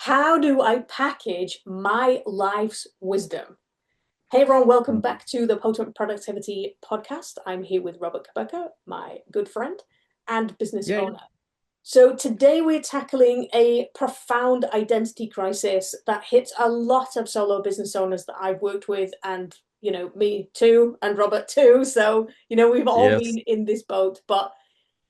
How do I package my life's wisdom? Hey everyone, welcome back to the Potent Productivity Podcast. I'm here with Robert Cabeca, my good friend and business Yeah, owner. So today we're tackling a profound identity crisis that hits a lot of solo business owners that I've worked with, and me too, and Robert too. So, we've all been yes. in this boat, but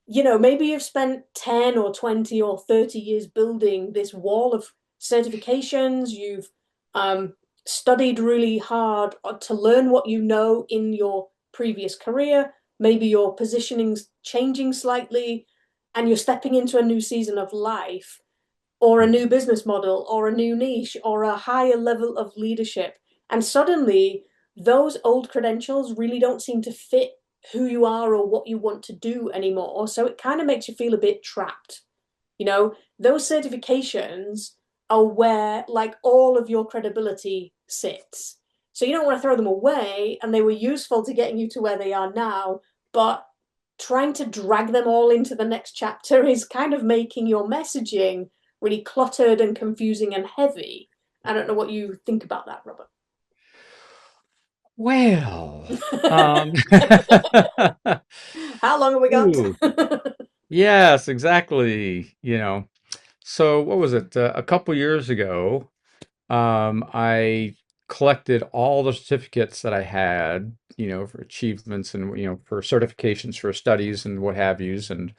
maybe you've spent 10 or 20 or 30 years building this wall of certifications. You've um, studied really hard to learn what you know in your previous career. Maybe your positioning's changing slightly and you're stepping into a new season of life or a new business model or a new niche or a higher level of leadership. And suddenly, those old credentials really don't seem to fit who you are or what you want to do anymore. So it kind of makes you feel a bit trapped. Those certifications are where like all of your credibility sits. So you don't want to throw them away, and they were useful to getting you to where they are now, but trying to drag them all into the next chapter is kind of making your messaging really cluttered and confusing and heavy. I don't know what you think about that, Robert. Well, um, How long have we got? ooh, yes, exactly. So what was it? A couple years ago, I collected all the certificates that I had, for achievements and, for certifications for studies and what have yous. And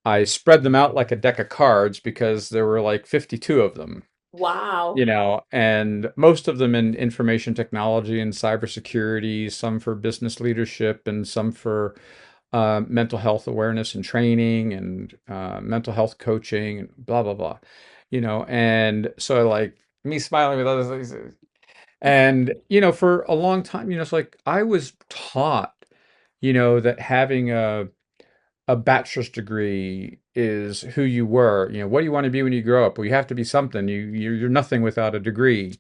I spread them out like a deck of cards because there were like 52 of them. Wow. And most of them in information technology and cybersecurity, some for business leadership, and some for mental health awareness and training and mental health coaching, and blah, blah, blah. And so like me smiling with others, and, for a long time, it's like I was taught, that having a bachelor's degree is who you were. What do you want to be when you grow up? Well, you have to be something. You're nothing without a degree.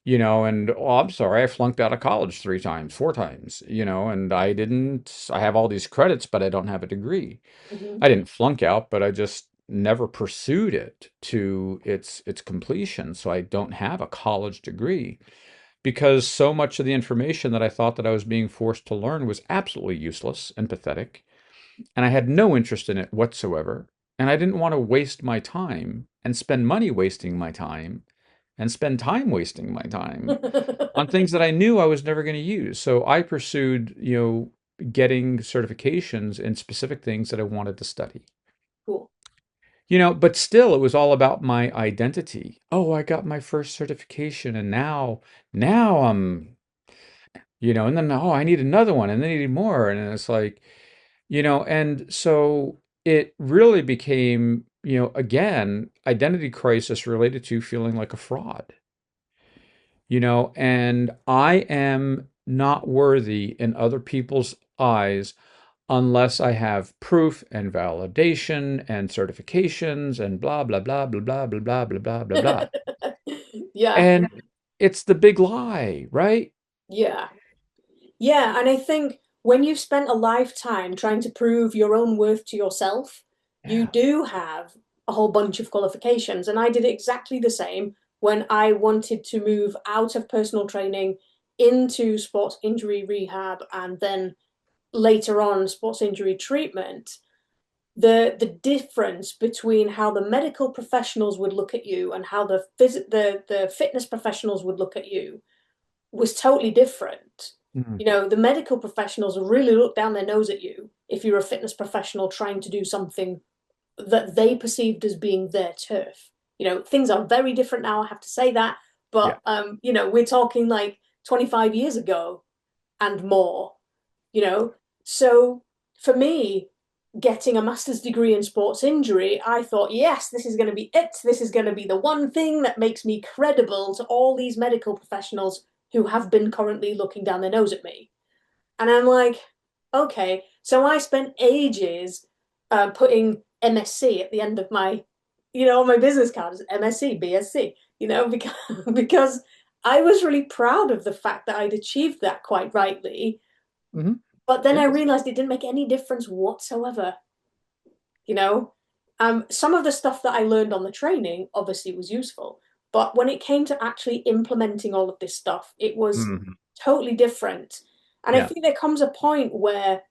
And oh, I'm sorry, I flunked out of college three times, four times. And I didn't. I have all these credits, but I don't have a degree. Mm-hmm. I didn't flunk out, but I just never pursued it to its completion. So I don't have a college degree because so much of the information that I thought that I was being forced to learn was absolutely useless and pathetic, and I had no interest in it whatsoever. And I didn't want to waste my time and spend money wasting my time and spend time wasting my time on things that I knew I was never going to use. So I pursued, getting certifications in specific things that I wanted to study. Cool. But still it was all about my identity. Oh, I got my first certification and now I'm, and then oh, I need another one and then I need more. And it's like, and so it really became, again, identity crisis related to feeling like a fraud, and I am not worthy in other people's eyes unless I have proof and validation and certifications and blah, blah, blah, blah, blah, blah, blah, blah, blah, blah, blah. Yeah, And it's the big lie, right? yeah. Yeah, and I think when you've spent a lifetime trying to prove your own worth to yourself, you Yeah. do have a whole bunch of qualifications. And I did exactly the same when I wanted to move out of personal training into sports injury rehab and then later on sports injury treatment. The difference between how the medical professionals would look at you and how the fitness professionals would look at you was totally different. Mhm. The medical professionals really look down their nose at you if you're a fitness professional trying to do something that they perceived as being their turf. Things are very different now, I have to say that. Yeah. But we're talking like 25 years ago and more, you know. So for me, getting a master's degree in sports injury, I thought, yes, this is going to be it. This is going to be the one thing that makes me credible to all these medical professionals who have been currently looking down their nose at me. And I'm like, okay. So I spent ages putting MSc at the end of my, my business cards, MSc, BSc, because because I was really proud of the fact that I'd achieved that quite rightly. Hmm. But then I Yes. realized it didn't make any difference whatsoever, you know? Some of the stuff that I learned on the training obviously was useful, but when it came to actually implementing all of this stuff, it was Hmm. totally different. And I Yeah. think there comes a point where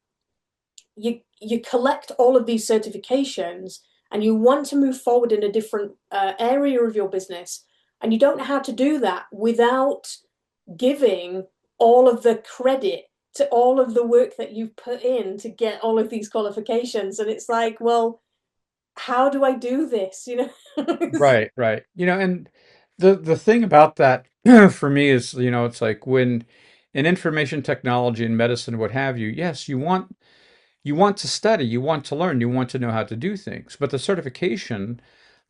you collect all of these certifications and you want to move forward in a different area of your business, and you don't know how to do that without giving all of the credit to all of the work that you've put in to get all of these qualifications. And it's like, well, how do I do this? Right, right. And the thing about that for me is, it's like when in information technology and medicine, what have you, yes, you want to study, you want to learn, you want to know how to do things, but the certification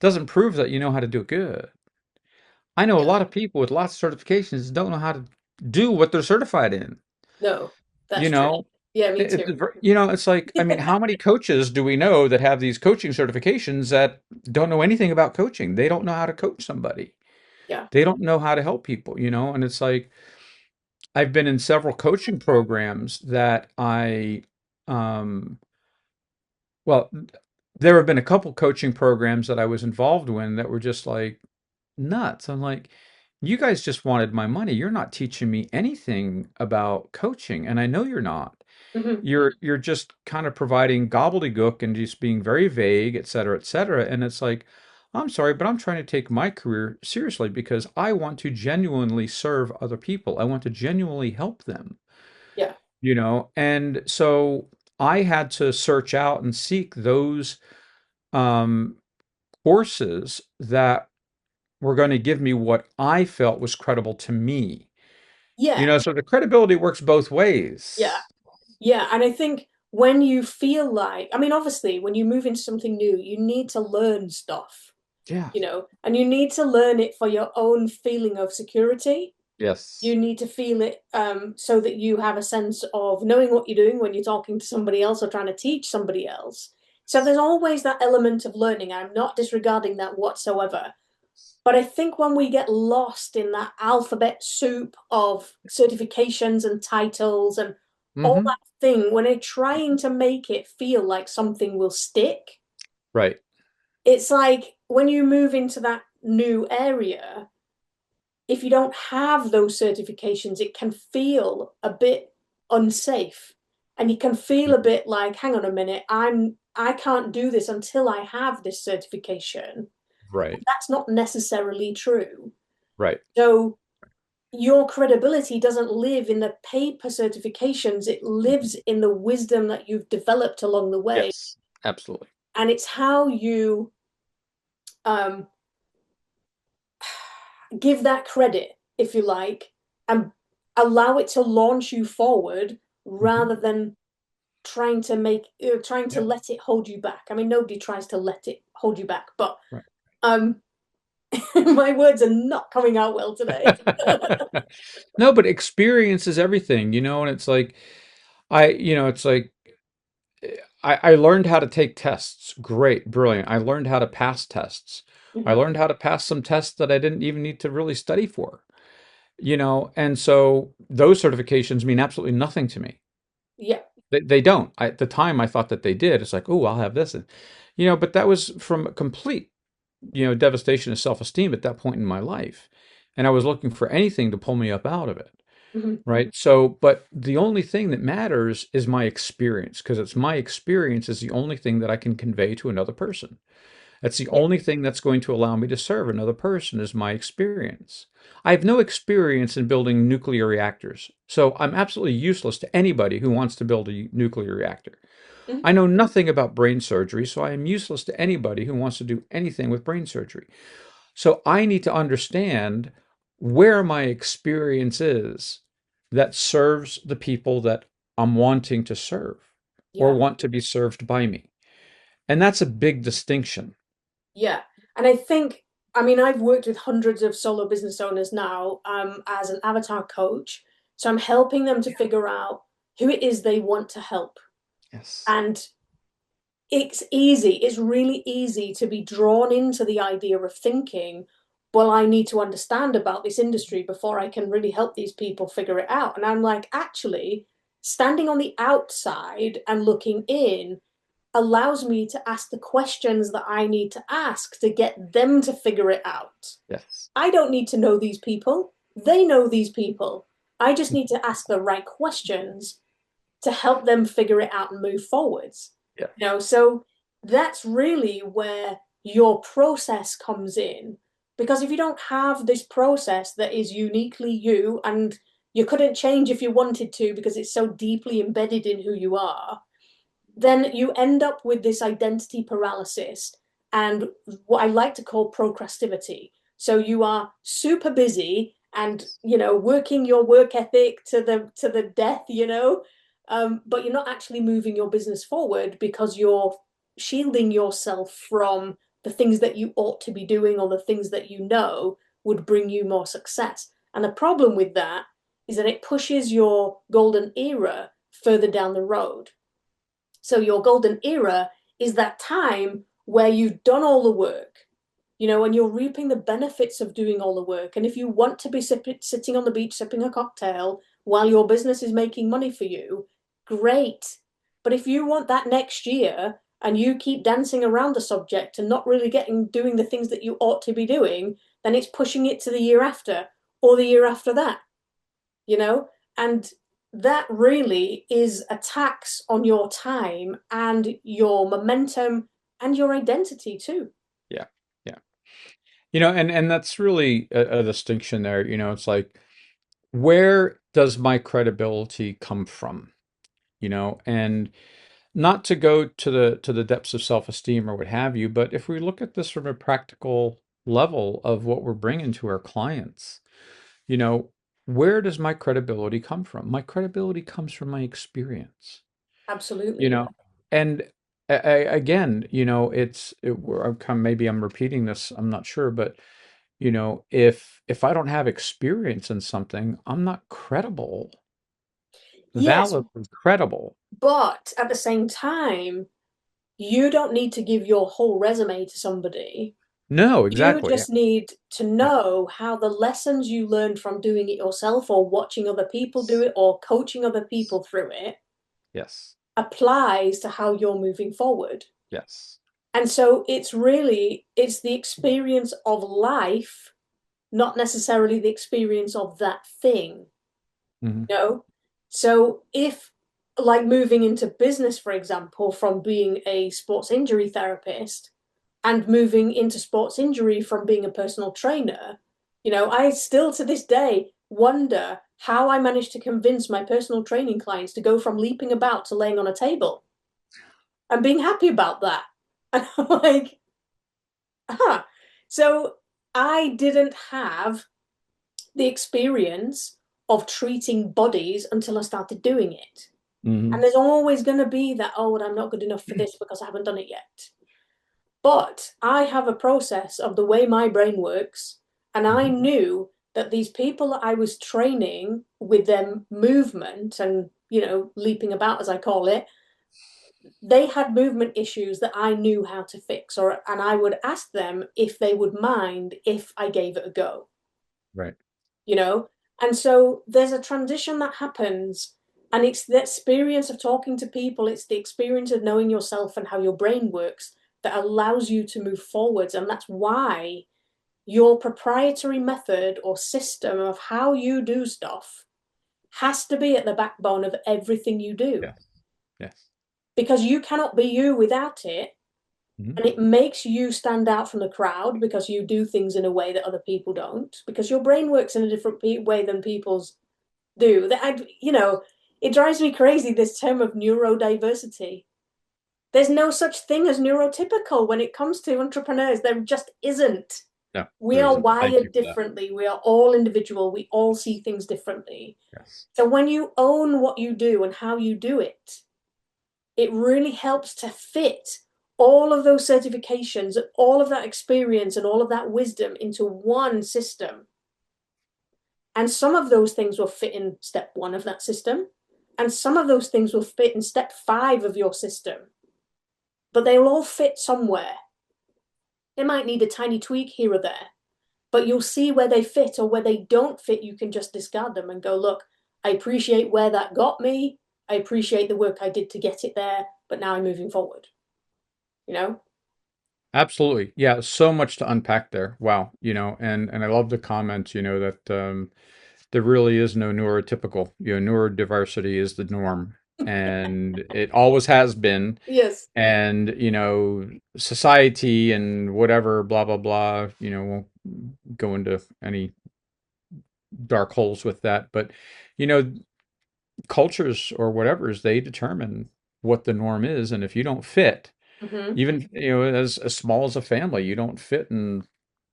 doesn't prove that you know how to do it good. I know a Yeah, lot of people with lots of certifications don't know how to do what they're certified in. no, You that's true. know, Yeah, me too. it's like, I mean, how many coaches do we know that have these coaching certifications that don't know anything about coaching? They don't know how to coach somebody. Yeah. They don't know how to help people, and it's like I've been in several coaching programs that um, well, there have been a couple coaching programs that I was involved in that were just like nuts. I'm like, you guys just wanted my money. You're not teaching me anything about coaching, and I know you're not. Hmm. You're just kind of providing gobbledygook and just being very vague, et cetera, et cetera. And it's like, I'm sorry, but I'm trying to take my career seriously because I want to genuinely serve other people. I want to genuinely help them. And so I had to search out and seek those um, courses that were going to give me what I felt was credible to me. Yeah. So the credibility works both Yeah. ways. Yeah. And I think when you feel like, I mean, obviously, when you move into something new, you need to learn stuff, Yeah. and you need to learn it for your own feeling of security. You Yes. need to feel it so that you have a sense of knowing what you're doing when you're talking to somebody else or trying to teach somebody else. So there's always that element of learning. I'm not disregarding that whatsoever. But I think when we get lost in that alphabet soup of certifications and titles and all Hmm. that thing, when they're trying to make it feel like something will stick, Right. it's like when you move into that new area, if you don't have those certifications, it can feel a bit unsafe. And you can feel a Mhm. bit like, hang on a minute, I can't do this until I have this certification. Right. That's not necessarily true. Right. So your credibility doesn't live in the paper certifications, it lives Mhm. in the wisdom that you've developed along the way. Yes. Absolutely. And it's how you um, give that credit, if you like, and allow it to launch you forward Hmm. rather than trying to Yeah. let it hold you back. I mean, nobody tries to let it hold you back, but Right. um, my words are not coming out well today. No, but experience is everything, and it's like it's like I learned how to take tests. Great, brilliant. I learned how to pass tests. I Mhm. learned how to pass some tests that I didn't even need to really study for, and so those certifications mean absolutely nothing to me. Yeah. They don't. At the time, I thought that they did. It's like, oh, I'll have this, and but that was from a complete devastation of self-esteem at that point in my life, and I was looking for anything to pull me up out of it. Mhm. Right. So, but the only thing that matters is my experience because it's my experience is the only thing that I can convey to another person. That's the Yeah. only thing that's going to allow me to serve another person is my experience. I have no experience in building nuclear reactors, so I'm absolutely useless to anybody who wants to build a nuclear reactor. Mhm. I know nothing about brain surgery, so I am useless to anybody who wants to do anything with brain surgery. So I need to understand where my experience is that serves the people that I'm wanting to serve or Yeah. want to be served by me. And that's a big distinction. Yeah. And I think, I mean, I've worked with hundreds of solo business owners now as an avatar coach. So I'm helping them to figure out who it is they want to help. Yes. And it's really easy to be drawn into the idea of thinking, well, I need to understand about this industry before I can really help these people figure it out. And I'm like, actually, standing on the outside and looking in, allows me to ask the questions that I need to ask to get them to figure it out. Yes. I don't need to know these people. They know these people. I just need to ask the right questions to help them figure it out and move forwards. Yeah. So that's really where your process comes in. Because if you don't have this process that is uniquely you, and you couldn't change if you wanted to because it's so deeply embedded in who you are, then you end up with this identity paralysis and what I like to call procrastivity. So you are super busy and working your work ethic to the death, but you're not actually moving your business forward because you're shielding yourself from the things that you ought to be doing or the things that you know would bring you more success. And the problem with that is that it pushes your golden era further down the road. So your golden era is that time where you've done all the work, and you're reaping the benefits of doing all the work. And if you want to be sitting on the beach sipping a cocktail while your business is making money for you, great. But if you want that next year and you keep dancing around the subject and not really doing the things that you ought to be doing, then it's pushing it to the year after or the year after that, you know? And that really is a tax on your time and your momentum and your identity too. Yeah. Yeah. And that's really a distinction there. It's like, where does my credibility come from? And not to go to the depths of self-esteem or what have you, but if we look at this from a practical level of what we're bringing to our clients, you know, where does my credibility come from? My credibility comes from my experience, you Absolutely, yeah. know, and again, I'm maybe I'm repeating this, I'm not sure, but if I don't have experience in something, I'm not credible, Yes, validly credible. but at the same time, you don't need to give your whole resume to somebody. No, You exactly. Yeah. just need to Yeah. know how the lessons you learned from doing it yourself or watching other people do it or coaching other people through it Yes. applies to how you're moving forward. Yes. And so it's the experience of life, not necessarily the experience of that thing, Hmm. you know? So if like moving into business, for example, from being a sports injury therapist and moving into sports injury from being a personal trainer, I still to this day wonder how I managed to convince my personal training clients to go from leaping about to laying on a table and being happy about that. And I'm like, huh. So I didn't have the experience of treating bodies until I started doing it. And Hmm. there's always going to be that, oh, I'm not good enough for this because I haven't done it yet. But I have a process of the way my brain works. And I Hmm. knew that these people that I was training with their movement and, leaping about, as I call it, they had movement issues that I knew how to fix, and I would ask them if they would mind if I gave it a go, Right. you know? And so there's a transition that happens, and it's the experience of talking to people, it's the experience of knowing yourself and how your brain works that allows you to move forwards. And that's why your proprietary method or system of how you do stuff has to be at the backbone of everything you do Yes. Yes. because you cannot be you without it. Hmm. And it makes you stand out from the crowd because you do things in a way that other people don't, because your brain works in a different way than people's do. It drives me crazy, this term of neurodiversity. There's no such thing as neurotypical when it comes to entrepreneurs. There just isn't. No, We there are isn't. Thank you wired for that. differently. We are all individual. We all see things differently. Yes. So when you own what you do and how you do it, it really helps to fit all of those certifications, all of that experience, and all of that wisdom into one system. And some of those things will fit in step one of that system, and some of those things will fit in step five of your system, but they'll all fit somewhere. They might need a tiny tweak here or there, but you'll see where they fit, or where they don't fit. You can just discard them and go, look, I appreciate where that got me. I appreciate the work I did to get it there, but now I'm moving forward. you know? Absolutely. Yeah, so much to unpack there. Wow. And I love the comment, that there really is no neurotypical. Neurodiversity is the norm, and it always has been. Yes. And, society and whatever, blah, blah, blah, won't go into any dark holes with that. But, you know, cultures or whatever's, they determine what the norm is. And if you don't fit, Hmm. even, as small as a family, you don't fit in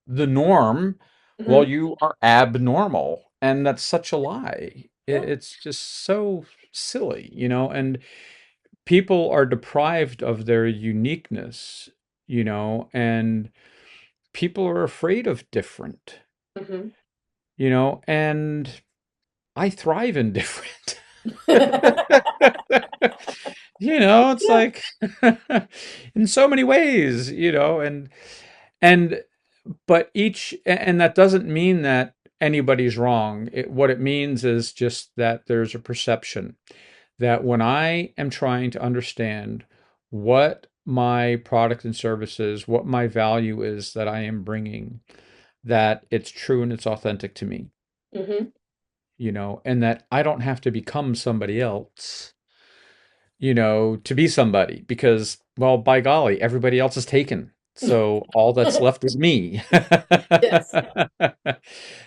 the norm, well, Hmm. you are abnormal. And that's such a lie. Yeah. It's just so silly, and people are deprived of their uniqueness, and people are afraid of different, Hmm. and I thrive in different. It's Yeah. like in so many ways, and but and that doesn't mean that anybody's wrong. What it means is just that there's a perception that when I am trying to understand what my product and services, what my value is that I am bringing, that it's true and it's authentic to me, Hmm. and that I don't have to become somebody else, to be somebody because, well, by golly, everybody else is taken. So all that's left is me. Yes.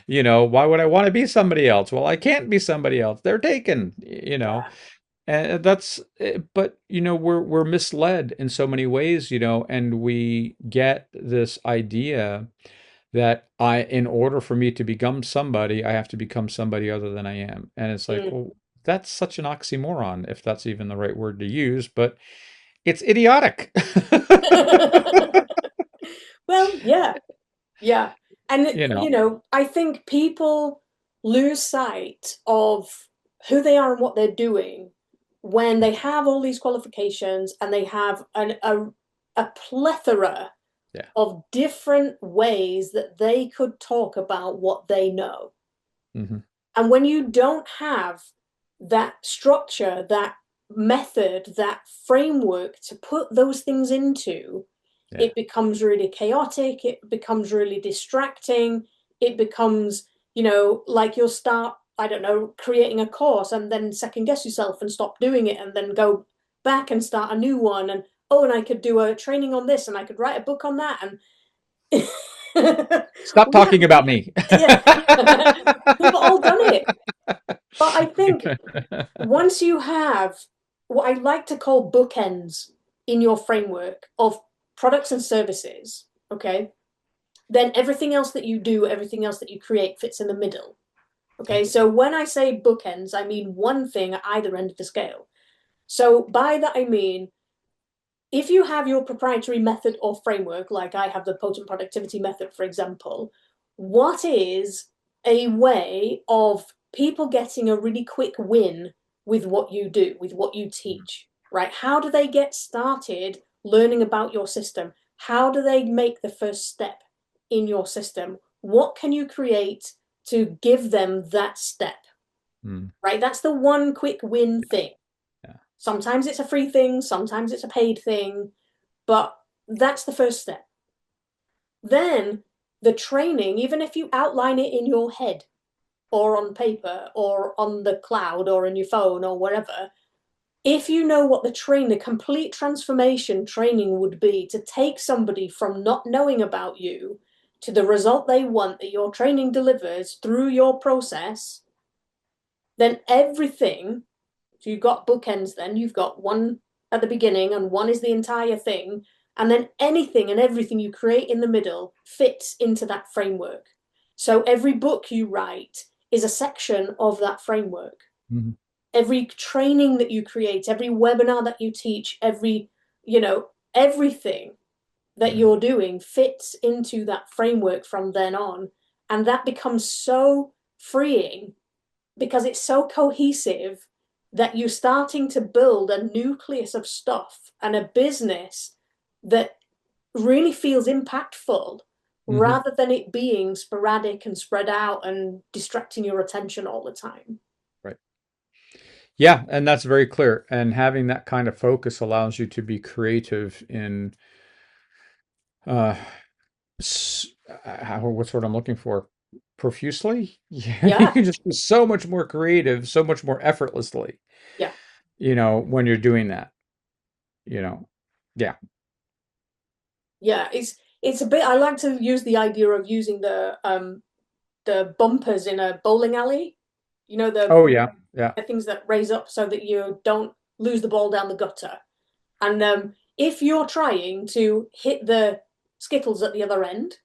Why would I want to be somebody else? Well, I can't be somebody else. They're taken, Yeah. And but we're misled in so many ways, and we get this idea that in order for me to become somebody, I have to become somebody other than I am. And it's like, Mm. well, that's such an oxymoron, if that's even the right word to use, but it's idiotic. Well, yeah. Yeah. And, You know, I think people lose sight of who they are and what they're doing when they have all these qualifications and they have a plethora yeah. of different ways that they could talk about what they know. Hmm. And when you don't have that structure, that method, that framework to put those things into, Yeah. it becomes really chaotic, it becomes really distracting, it becomes, like you'll start, I don't know, creating a course and then second guess yourself and stop doing it and then go back and start a new one. And oh, and I could do a training on this and I could write a book on that. And Stop we have, talking about me. yeah, we've all done it. But I think once you have what I like to call bookends in your framework of products and services, okay, then everything else that you do, everything else that you create fits in the middle. Okay, so when I say bookends, I mean one thing at either end of the scale. So by that, I mean if you have your proprietary method or framework, like I have the potent productivity method, for example, what is a way of people getting a really quick win with what you do, with what you teach, right? How do they get started learning about your system? How do they make the first step in your system? What can you create to give them that step, Mm, right? That's the one quick win thing. yeah. Sometimes it's a free thing, sometimes it's a paid thing, but that's the first step. Then the training, even if you outline it in your head or on paper or on the cloud or in your phone or wherever, if you know what the complete transformation training would be to take somebody from not knowing about you to the result they want that your training delivers through your process, then everything, so you've got bookends, then you've got one at the beginning and one is the entire thing. And then anything and everything you create in the middle fits into that framework. So every book you write is a section of that framework. Mhm. Every training that you create, every webinar that you teach, everything that Right. you're doing fits into that framework from then on. And that becomes so freeing because it's so cohesive that you're starting to build a nucleus of stuff and a business that really feels impactful Mhm. rather than it being sporadic and spread out and distracting your attention all the time. Right. Yeah, and that's very clear. And having that kind of focus allows you to be creative in uh, what's what I'm looking for? Profusely? Yeah, you Yeah, can just be so much more creative, so much more effortlessly, yeah, when you're doing that, you know. Yeah. yeah. It's a bit. I like to use the idea of using the bumpers in a bowling alley. You know, Oh, yeah. Yeah. the things that raise up so that you don't lose the ball down the gutter. And if you're trying to hit the skittles at the other end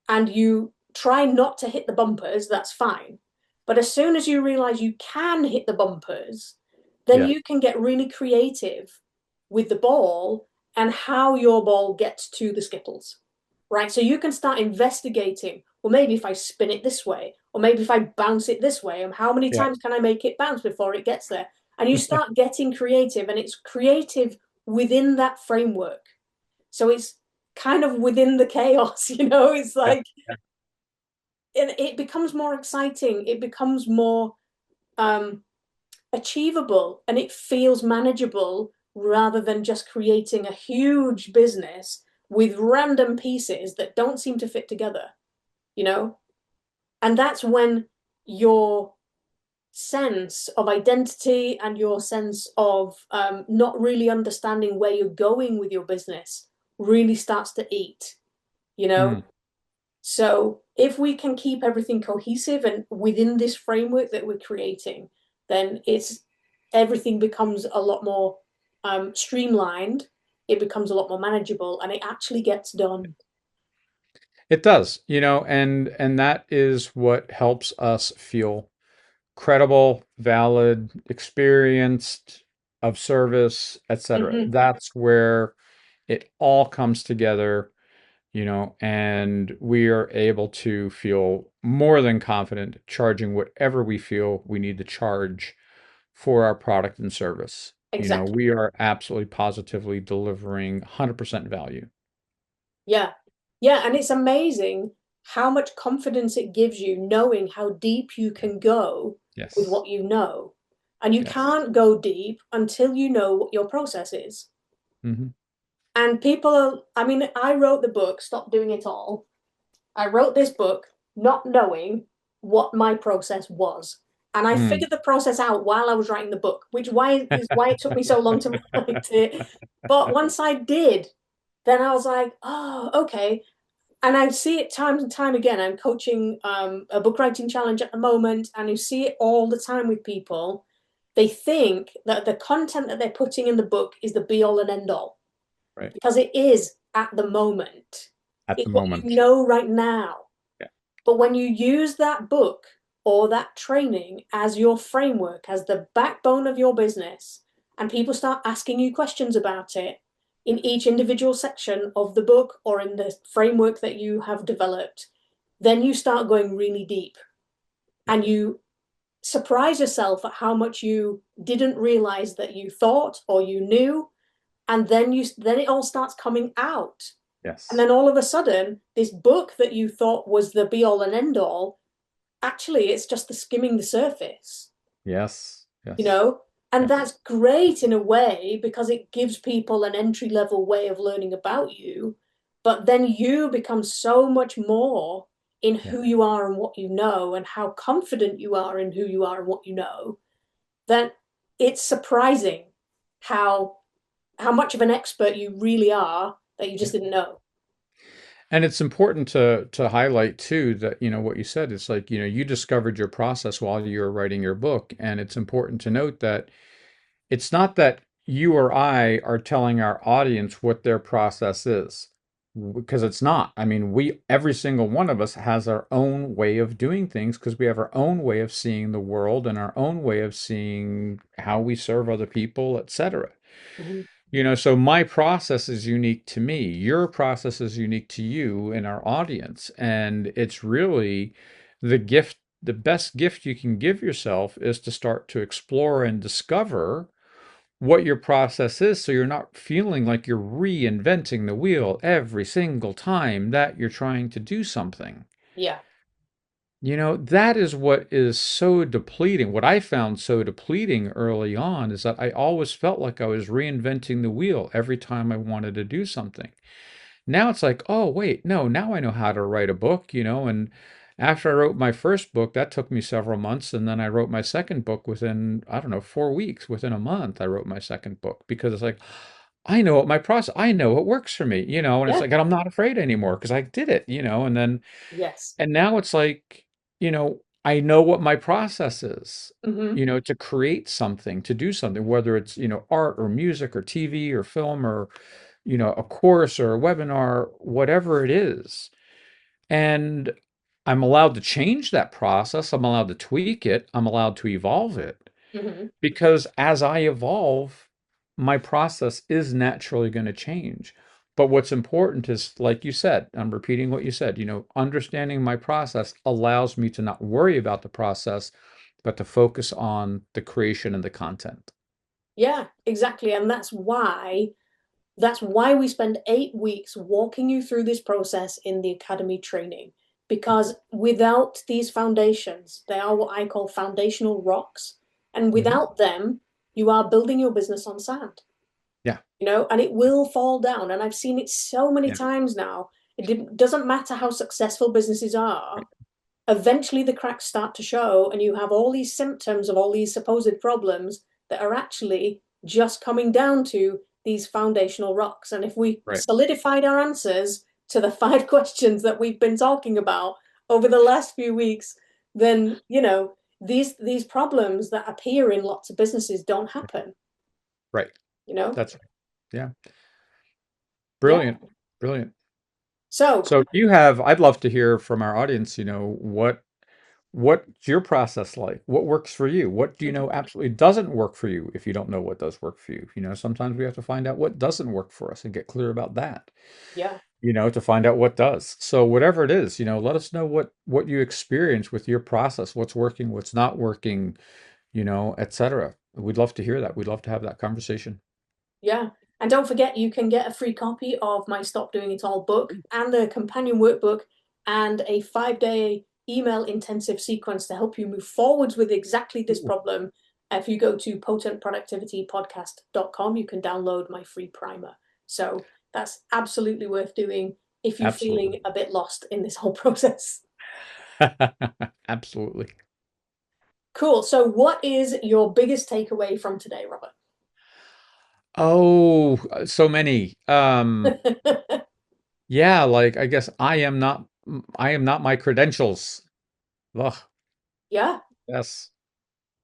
and you try not to hit the bumpers, that's fine. But as soon as you realize you can hit the bumpers, then Yeah. you can get really creative with the ball and how your ball gets to the skittles, right? So you can start investigating, well, maybe if I spin it this way, or maybe if I bounce it this way, and how many Yeah. times can I make it bounce before it gets there? And you start getting creative, and it's creative within that framework. So it's kind of within the chaos, it's Yeah. like it becomes more exciting, it becomes more um, achievable, and it feels manageable rather than just creating a huge business with random pieces that don't seem to fit together, you know? And that's when your sense of identity and your sense of not really understanding where you're going with your business really starts to eat, you know? Mm. So if we can keep everything cohesive and within this framework that we're creating, then it's everything becomes a lot more streamlined. It becomes a lot more manageable, and it actually gets done. It does, and that is what helps us feel credible, valid, experienced, of service, etc. Hmm. That's where it all comes together, and we are able to feel more than confident charging whatever we feel we need to charge for our product and service. Exactly. We are absolutely positively delivering 100% value. Yeah. Yeah. And it's amazing how much confidence it gives you knowing how deep you can go with Yes. what you know. And you Yes. can't go deep until you know what your process is. Hmm. And people are, I mean, I wrote the book, Stop Doing It All. I wrote this book not knowing what my process was. And I Mm. figured the process out while I was writing the book, which why is why it took me so long to write it. But once I did, then I was like, oh, okay. And I see it time and time again. I'm coaching a book writing challenge at the moment, and you see it all the time with people. They think that the content that they're putting in the book is the be all and end all Right. because it is at the moment. At the It's what you moment. know right now. Yeah. But when you use that book or that training as your framework, as the backbone of your business, and people start asking you questions about it in each individual section of the book or in the framework that you have developed, then you start going really deep Yeah. and you surprise yourself at how much you didn't realize that you thought or you knew, and then it all starts coming out, and Yes. then all of a sudden this book that you thought was the be all and end all, actually it's just the skimming the surface, Yes. you Yes. know and Yeah. that's great in a way because it gives people an entry level way of learning about you, but then you become so much more in Yeah. who you are and what you know and how confident you are in who you are and what you know, that it's surprising how much of an expert you really are that you Yeah. just didn't know. And it's important to highlight too that, what you said, it's like, you discovered your process while you were writing your book. And it's important to note that it's not that you or I are telling our audience what their process is, because it's not. I mean, every single one of us has our own way of doing things because we have our own way of seeing the world and our own way of seeing how we serve other people, etc. Mhm. So my process is unique to me. Your process is unique to you and our audience. And it's really the best gift you can give yourself is to start to explore and discover what your process is so you're not feeling like you're reinventing the wheel every single time that you're trying to do something. Yeah. That is what is so depleting. What I found so depleting early on is that I always felt like I was reinventing the wheel every time I wanted to do something. Now it's like, oh, wait, no, now I know how to write a book, and after I wrote my first book, that took me several months. And then I wrote my second book within, I don't know, 4 weeks, within a month, I wrote my second book because it's like, I know what my process, I know what works for me, and it's Yeah. like, and I'm not afraid anymore because I did it, and then, Yes. and now it's like, I know what my process is, Hmm. to create something, to do something, whether it's, art or music or TV or film or, a course or a webinar, whatever it is. And I'm allowed to change that process. I'm allowed to tweak it. I'm allowed to evolve it Hmm. because as I evolve, my process is naturally going to change. But what's important is, like you said, I'm repeating what you said, understanding my process allows me to not worry about the process, but to focus on the creation and the content. Yeah, exactly. And that's why we spend 8 weeks walking you through this process in the academy training. Because without these foundations, they are what I call foundational rocks. And Hmm. without them, you are building your business on sand, Yeah. and it will fall down. And I've seen it so many Yeah. times now. Doesn't matter how successful businesses are, eventually the cracks start to show, and you have all these symptoms of all these supposed problems that are actually just coming down to these foundational rocks. And if we Right. solidified our answers to the 5 questions that we've been talking about over the last few weeks, then these problems that appear in lots of businesses don't happen. Right. You know, That's yeah. yeah. Brilliant. Brilliant. So So I'd love to hear from our audience, what's your process like? What works for you? What do you know absolutely doesn't work for you if you don't know what does work for you? Sometimes we have to find out what doesn't work for us and get clear about that, yeah, to find out what does. So whatever it is, let us know what you experience with your process, what's working, what's not working, etc. We'd love to hear that. We'd love to have that conversation. yeah. And don't forget, you can get a free copy of my Stop Doing It All book and a companion workbook and a 5-day email intensive sequence to help you move forwards with exactly this Ooh, problem. If you go to potentproductivitypodcast.com, you can download my free primer. So that's absolutely worth doing if you're absolutely. feeling a bit lost in this whole process. Absolutely. Cool. So, what is your biggest takeaway from today, Robert? Oh, so many. Yeah, like I guess I am not my credentials. Ugh, Yeah, yes,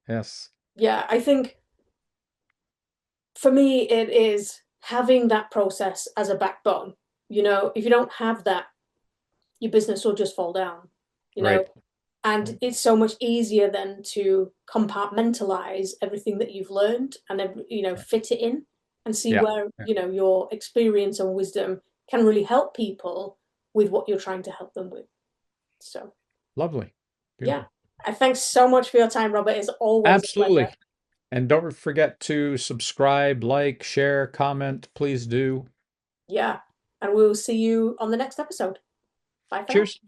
yes, yeah. I think for me, it is having that process as a backbone. If you don't have that, your business will just fall down, you know, right, and right. it's so much easier then to compartmentalize everything that you've learned and, Yeah, fit it in and see yeah, where, yeah. your experience and wisdom can really help people with what you're trying to help them with. So, Lovely, yeah. beautiful. Thanks so much for your time, Robert. It's always a pleasure. Absolutely. And don't forget to subscribe, like, share, comment. Please do. Yeah. And we'll see you on the next episode. Bye for now. Cheers.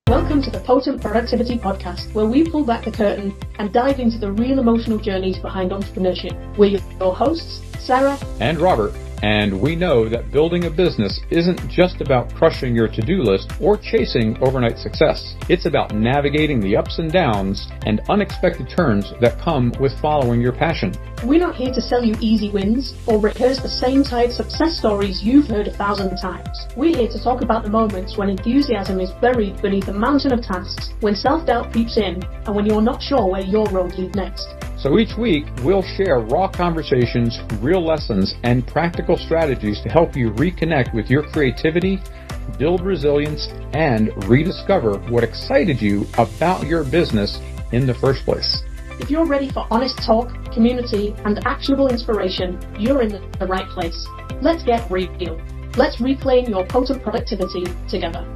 Welcome to the Potent Productivity Podcast, where we pull back the curtain and dive into the real emotional journeys behind entrepreneurship. We're your hosts, Sarah And Robert. And we know that building a business isn't just about crushing your to-do list or chasing overnight success. It's about navigating the ups and downs and unexpected turns that come with following your passion. We're not here to sell you easy wins or rehearse the same tired success stories you've heard 1,000 times. We're here to talk about the moments when enthusiasm is buried beneath a mountain of tasks, when self-doubt creeps in, and when you're not sure where your road leads next. So each week, we'll share raw conversations, real lessons, and practical strategies to help you reconnect with your creativity, build resilience, and rediscover what excited you about your business in the first place. If you're ready for honest talk, community, and actionable inspiration, you're in the right place. Let's get real. Let's reclaim your potent productivity together.